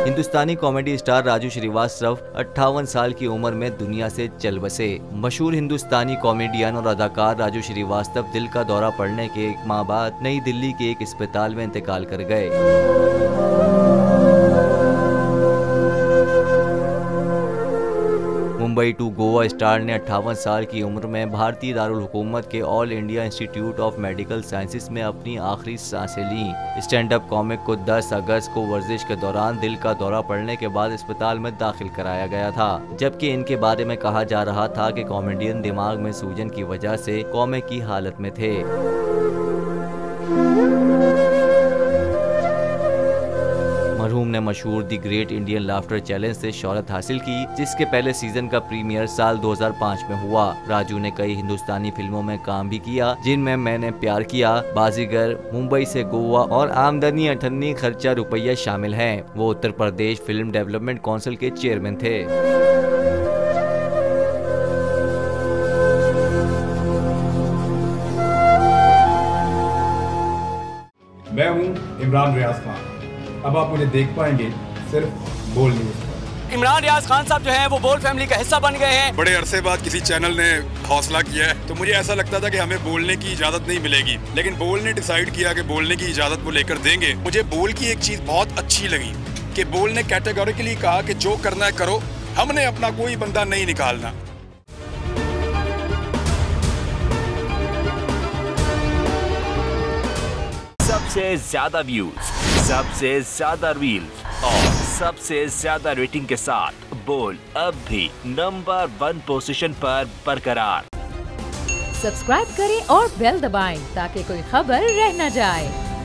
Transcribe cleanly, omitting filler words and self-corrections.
हिंदुस्तानी comedy star Raju Srivastava 58 साल की उम्र में दुनिया से चल बसे। मशहूर हिंदुस्तानी कॉमेडियन और अदाकार राजू श्रीवास्तव दिल का दौरा पड़ने के एक माह बाद नई दिल्ली के एक अस्पताल में इंतकाल कर गए। मुंबई टू गोवा स्टार ने 58 साल की उम्र में भारतीय दारुल हुकूमत के all India institute of medical sciences में अपनी आखिरी सांसें लीं। स्टैंड अप कॉमिक को 10 अगस्त को वर्जिश के दौरान दिल का दौरा पड़ने के बाद अस्पताल में दाखिल कराया गया था, जबकि इनके बारे में कहा जा रहा था कि कॉमेडियन दिमाग में सूजन की वजह से कोमे की हालत में थे। मरहूम ने मशहूर the great Indian laughter challenge से शोहरत हासिल की, जिसके पहले सीजन का प्रीमियर साल 2005 में हुआ। राजू ने कई हिंदुस्तानी फिल्मों में काम भी किया, जिनमें मैंने प्यार किया, बाजीगर, मुंबई से गोवा और आमदनी अठन्नी खर्चा रुपया शामिल हैं। वो Uttar Pradesh film development council के चेयरमैन थे। मैं हूँ इमरान रियाज खान। अब आप मुझे देख पाएंगे सिर्फ बोल न्यूज़। इमरान रियाज खान साहब जो हैं वो बोल फैमिली का हिस्सा बन गए हैं। बड़े अरसे बाद किसी चैनल ने हौसला किया है, तो मुझे ऐसा लगता था कि हमें बोलने की इजाजत नहीं मिलेगी, लेकिन बोल ने डिसाइड किया कि बोलने की इजाजत वो लेकर देंगे। मुझे बोल की एक चीज बहुत अच्छी लगी कि बोल ने कैटेगोरिकली कहा कि जो करना है करो, हमने अपना कोई बंदा नहीं निकालना। सबसे ज्यादा व्यूज, सबसे ज्यादा रील्स और सबसे ज्यादा रेटिंग के साथ बोल अब भी नंबर 1 पोजीशन पर बरकरार। सब्सक्राइब करें और बेल दबाएं ताकि कोई खबर रह न जाए।